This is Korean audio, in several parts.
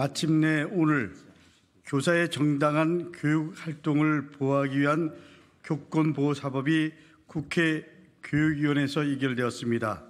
마침내 오늘 교사의 정당한 교육 활동을 보호하기 위한 교권보호사법이 국회 교육위원회에서 의결되었습니다.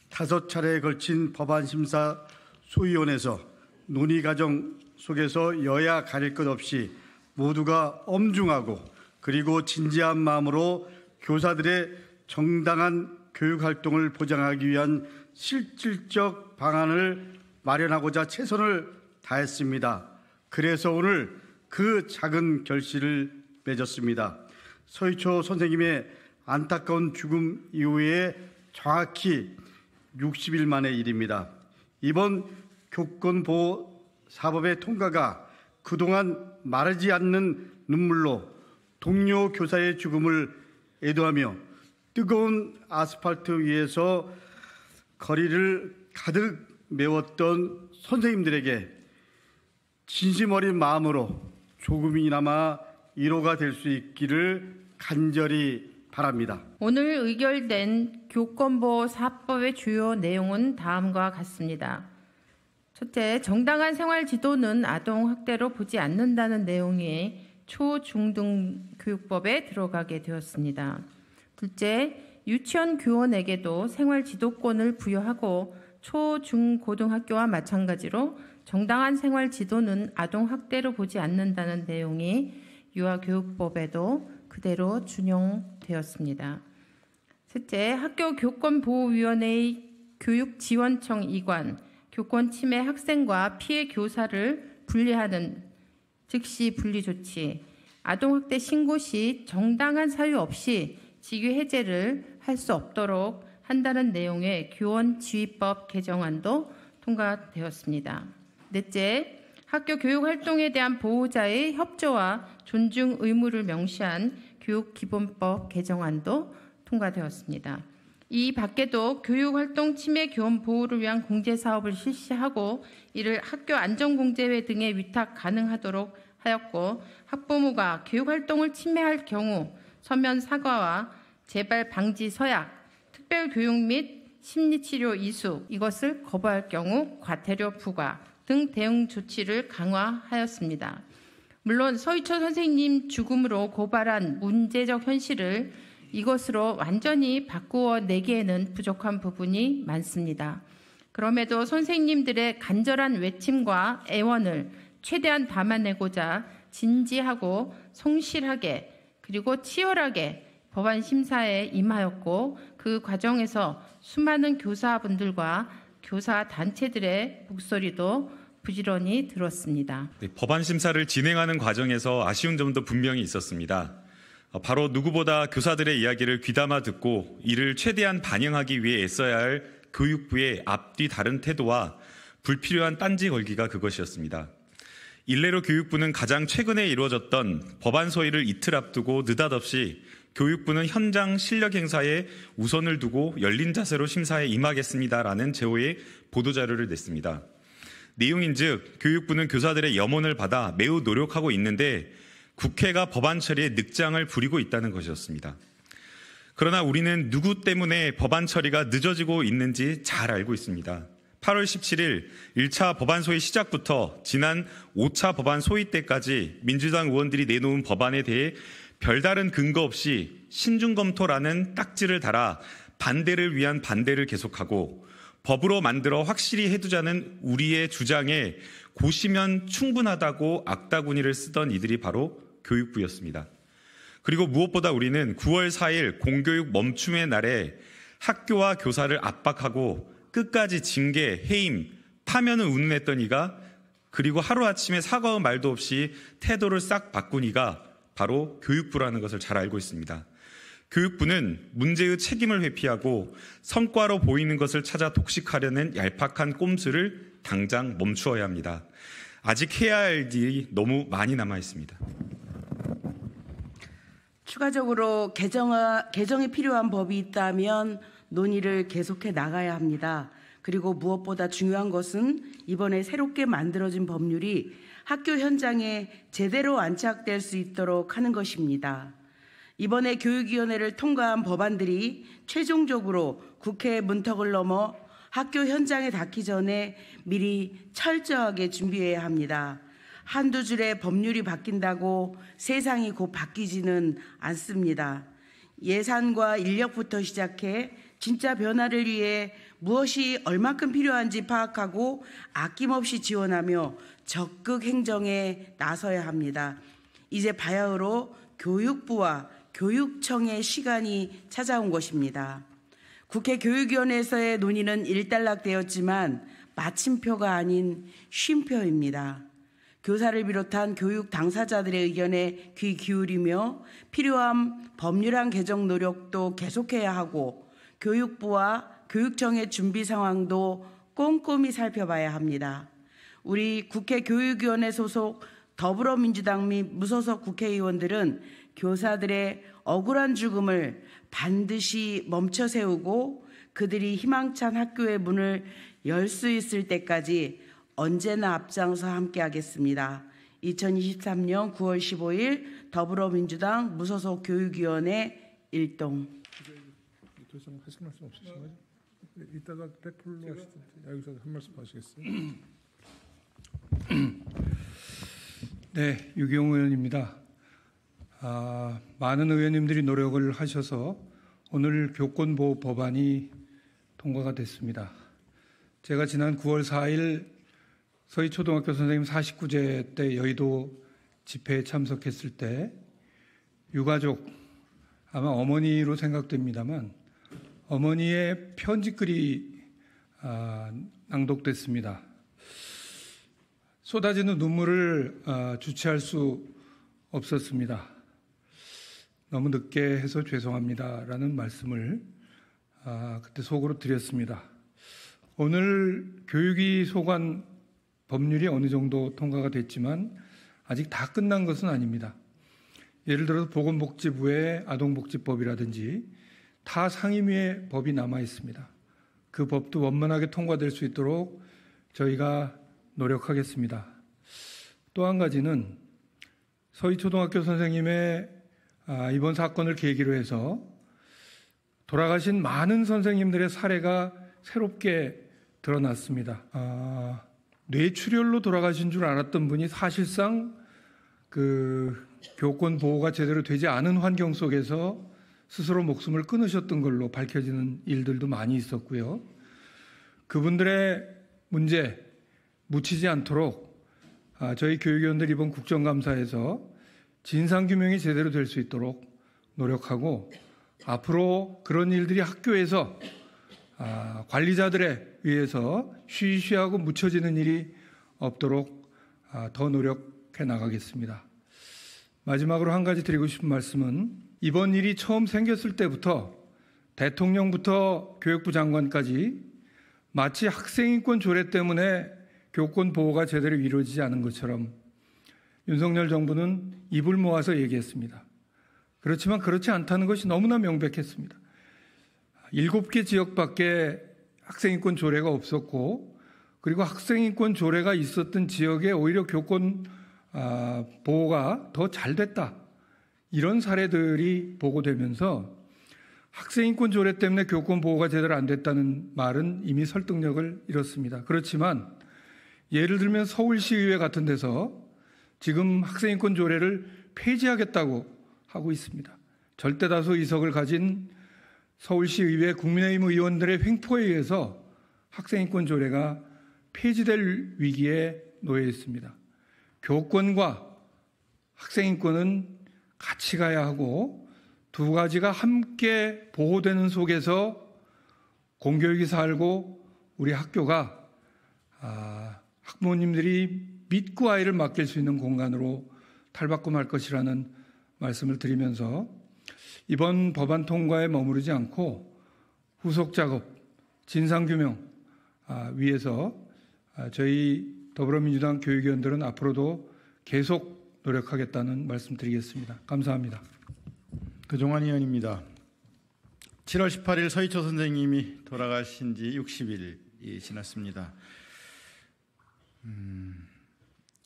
5차례에 걸친 법안심사 소위원회에서 논의 과정 속에서 여야 가릴 것 없이 모두가 엄중하고 그리고 진지한 마음으로 교사들의 정당한 교육활동을 보장하기 위한 실질적 방안을 마련하고자 최선을 다했습니다. 그래서 오늘 그 작은 결실을 맺었습니다. 서희초 선생님의 안타까운 죽음 이후에 정확히 60일 만의 일입니다. 이번 교권보호사법의 통과가 그동안 마르지 않는 눈물로 동료 교사의 죽음을 애도하며 뜨거운 아스팔트 위에서 거리를 가득 메웠던 선생님들에게 진심 어린 마음으로 조금이나마 위로가 될 수 있기를 간절히 바랍니다. 오늘 의결된 교권보호사법의 주요 내용은 다음과 같습니다. 첫째, 정당한 생활 지도는 아동 학대로 보지 않는다는 내용이 초중등교육법에 들어가게 되었습니다. 둘째, 유치원 교원에게도 생활 지도권을 부여하고 초중고등학교와 마찬가지로 정당한 생활 지도는 아동 학대로 보지 않는다는 내용이 유아교육법에도 그대로 준용되었습니다. 셋째, 학교교권보호위원회의 교육지원청 이관, 교권 침해 학생과 피해 교사를 분리하는 즉시 분리 조치, 아동학대 신고 시 정당한 사유 없이 직위 해제를 할 수 없도록 한다는 내용의 교원지휘법 개정안도 통과되었습니다. 넷째, 학교 교육활동에 대한 보호자의 협조와 존중 의무를 명시한 교육기본법 개정안도 통과되었습니다. 이 밖에도 교육활동 침해 교원 보호를 위한 공제사업을 실시하고 이를 학교 안전공제회 등에 위탁 가능하도록 하였고, 학부모가 교육활동을 침해할 경우 서면 사과와 재발 방지 서약, 특별교육 및 심리치료 이수, 이것을 거부할 경우 과태료 부과 등 대응 조치를 강화하였습니다. 물론 서희초 선생님 죽음으로 고발한 문제적 현실을 이것으로 완전히 바꾸어 내기에는 부족한 부분이 많습니다. 그럼에도 선생님들의 간절한 외침과 애원을 최대한 담아내고자 진지하고 성실하게 그리고 치열하게 법안 심사에 임하였고, 그 과정에서 수많은 교사분들과 교사 단체들의 목소리도 부지런히 들었습니다. 네, 법안 심사를 진행하는 과정에서 아쉬운 점도 분명히 있었습니다. 바로 누구보다 교사들의 이야기를 귀담아 듣고 이를 최대한 반영하기 위해 애써야 할 교육부의 앞뒤 다른 태도와 불필요한 딴지 걸기가 그것이었습니다. 일례로 교육부는 가장 최근에 이루어졌던 법안 소위를 이틀 앞두고 느닷없이 교육부는 현장 실력 행사에 우선을 두고 열린 자세로 심사에 임하겠습니다라는 제호의 보도자료를 냈습니다. 내용인즉 교육부는 교사들의 염원을 받아 매우 노력하고 있는데 국회가 법안 처리에 늑장을 부리고 있다는 것이었습니다. 그러나 우리는 누구 때문에 법안 처리가 늦어지고 있는지 잘 알고 있습니다. 8월 17일 1차 법안 소위 시작부터 지난 5차 법안 소위 때까지 민주당 의원들이 내놓은 법안에 대해 별다른 근거 없이 신중검토라는 딱지를 달아 반대를 위한 반대를 계속하고 법으로 만들어 확실히 해두자는 우리의 주장에 고시면 충분하다고 악다구니를 쓰던 이들이 바로 교육부였습니다. 그리고 무엇보다 우리는 9월 4일 공교육 멈춤의 날에 학교와 교사를 압박하고 끝까지 징계, 해임, 파면을 운운했던 이가, 그리고 하루아침에 사과의 말도 없이 태도를 싹 바꾼 이가 바로 교육부라는 것을 잘 알고 있습니다. 교육부는 문제의 책임을 회피하고 성과로 보이는 것을 찾아 독식하려는 얄팍한 꼼수를 당장 멈추어야 합니다. 아직 해야 할 일이 너무 많이 남아 있습니다. 추가적으로 개정이 필요한 법이 있다면 논의를 계속해 나가야 합니다. 그리고 무엇보다 중요한 것은 이번에 새롭게 만들어진 법률이 학교 현장에 제대로 안착될 수 있도록 하는 것입니다. 이번에 교육위원회를 통과한 법안들이 최종적으로 국회 문턱을 넘어 학교 현장에 닿기 전에 미리 철저하게 준비해야 합니다. 한두 줄의 법률이 바뀐다고 세상이 곧 바뀌지는 않습니다. 예산과 인력부터 시작해 진짜 변화를 위해 무엇이 얼마큼 필요한지 파악하고 아낌없이 지원하며 적극 행정에 나서야 합니다. 이제 바야흐로 교육부와 교육청의 시간이 찾아온 것입니다. 국회 교육위원회에서의 논의는 일단락되었지만 마침표가 아닌 쉼표입니다. 교사를 비롯한 교육 당사자들의 의견에 귀 기울이며 필요한 법률안 개정 노력도 계속해야 하고 교육부와 교육청의 준비 상황도 꼼꼼히 살펴봐야 합니다. 우리 국회 교육위원회 소속 더불어민주당 및 무소속 국회의원들은 교사들의 억울한 죽음을 반드시 멈춰 세우고 그들이 희망찬 학교의 문을 열 수 있을 때까지 언제나 앞장서 함께하겠습니다. 2023년 9월 15일 더불어민주당 무소속 교육위원회 일동. 더 이상 하실 말씀 없으신 거죠? 이따가 댓글로 하시든지 여기서 한 말씀 하시겠어요? 네, 유기용 의원입니다. 많은 의원님들이 노력을 하셔서 오늘 교권보호 법안이 통과가 됐습니다. 제가 지난 9월 4일 서희초등학교 선생님 49제 때 여의도 집회에 참석했을 때 유가족, 아마 어머니로 생각됩니다만 어머니의 편지글이 낭독됐습니다. 쏟아지는 눈물을 주체할 수 없었습니다. 너무 늦게 해서 죄송합니다라는 말씀을 그때 속으로 드렸습니다. 오늘 교육위 소관 법률이 어느 정도 통과가 됐지만 아직 다 끝난 것은 아닙니다. 예를 들어서 보건복지부의 아동복지법이라든지 타 상임위의 법이 남아 있습니다. 그 법도 원만하게 통과될 수 있도록 저희가 노력하겠습니다. 또 한 가지는 서희초등학교 선생님의 이번 사건을 계기로 해서 돌아가신 많은 선생님들의 사례가 새롭게 드러났습니다. 뇌출혈로 돌아가신 줄 알았던 분이 사실상 그 교권 보호가 제대로 되지 않은 환경 속에서 스스로 목숨을 끊으셨던 걸로 밝혀지는 일들도 많이 있었고요. 그분들의 문제 묻히지 않도록 저희 교육위원들 이번 국정감사에서 진상규명이 제대로 될 수 있도록 노력하고 앞으로 그런 일들이 학교에서 관리자들에 의해서 쉬쉬하고 묻혀지는 일이 없도록 더 노력해 나가겠습니다. 마지막으로 한 가지 드리고 싶은 말씀은 이번 일이 처음 생겼을 때부터 대통령부터 교육부 장관까지 마치 학생인권 조례 때문에 교권 보호가 제대로 이루어지지 않은 것처럼 윤석열 정부는 입을 모아서 얘기했습니다. 그렇지만 그렇지 않다는 것이 너무나 명백했습니다. 7개 지역밖에 학생인권 조례가 없었고 그리고 학생인권 조례가 있었던 지역에 오히려 교권 보호가 더 잘 됐다. 이런 사례들이 보고되면서 학생인권 조례 때문에 교권 보호가 제대로 안 됐다는 말은 이미 설득력을 잃었습니다. 그렇지만 예를 들면 서울시의회 같은 데서 지금 학생인권 조례를 폐지하겠다고 하고 있습니다. 절대다수 의석을 가진 서울시의회 국민의힘 의원들의 횡포에 의해서 학생인권 조례가 폐지될 위기에 놓여 있습니다. 교권과 학생인권은 같이 가야 하고 두 가지가 함께 보호되는 속에서 공교육이 살고 우리 학교가 학부모님들이 믿고 아이를 맡길 수 있는 공간으로 탈바꿈할 것이라는 말씀을 드리면서 이번 법안 통과에 머무르지 않고 후속 작업, 진상규명 위해서 저희 더불어민주당 교육위원들은 앞으로도 계속 노력하겠다는 말씀드리겠습니다. 감사합니다. 그종환 의원입니다. 7월 18일 서희초 선생님이 돌아가신 지 60일이 지났습니다.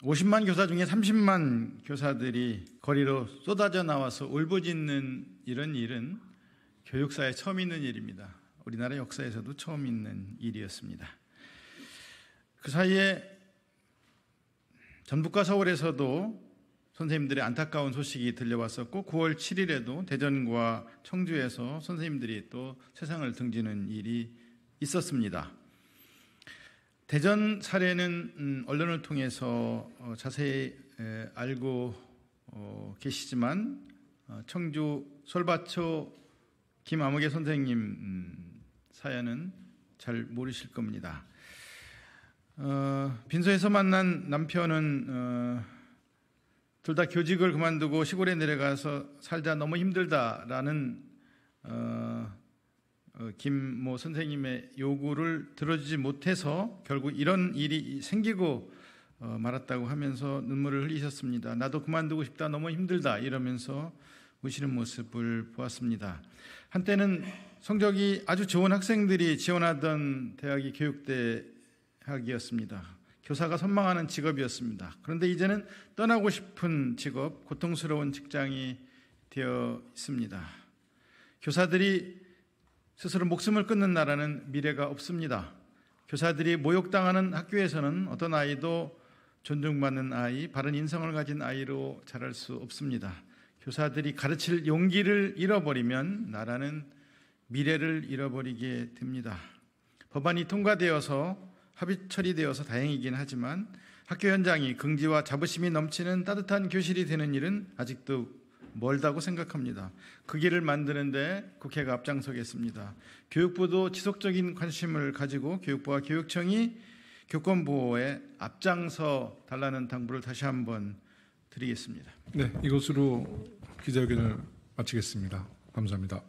50만 교사 중에 30만 교사들이 거리로 쏟아져 나와서 울부짖는 이런 일은 교육사에 처음 있는 일입니다. 우리나라 역사에서도 처음 있는 일이었습니다. 그 사이에 전북과 서울에서도 선생님들의 안타까운 소식이 들려왔었고 9월 7일에도 대전과 청주에서 선생님들이 또 세상을 등지는 일이 있었습니다. 대전 사례는 언론을 통해서 자세히 알고 계시지만 청주 솔바초 김아무개 선생님 사연은 잘 모르실 겁니다. 빈소에서 만난 남편은 둘 다 교직을 그만두고 시골에 내려가서 살자 너무 힘들다라는 김모 선생님의 요구를 들어주지 못해서 결국 이런 일이 생기고 말았다고 하면서 눈물을 흘리셨습니다. 나도 그만두고 싶다, 너무 힘들다 이러면서 우시는 모습을 보았습니다. 한때는 성적이 아주 좋은 학생들이 지원하던 대학이 교육대학이었습니다. 교사가 선망하는 직업이었습니다. 그런데 이제는 떠나고 싶은 직업, 고통스러운 직장이 되어 있습니다. 교사들이 스스로 목숨을 끊는 나라는 미래가 없습니다. 교사들이 모욕당하는 학교에서는 어떤 아이도 존중받는 아이, 바른 인성을 가진 아이로 자랄 수 없습니다. 교사들이 가르칠 용기를 잃어버리면 나라는 미래를 잃어버리게 됩니다. 법안이 통과되어서 합의 처리되어서 다행이긴 하지만 학교 현장이 긍지와 자부심이 넘치는 따뜻한 교실이 되는 일은 아직도 멀다고 생각합니다. 그 길을 만드는데 국회가 앞장서겠습니다. 교육부도 지속적인 관심을 가지고 교육부와 교육청이 교권보호에 앞장서 달라는 당부를 다시 한번 드리겠습니다. 네, 이것으로 기자회견을 마치겠습니다. 감사합니다.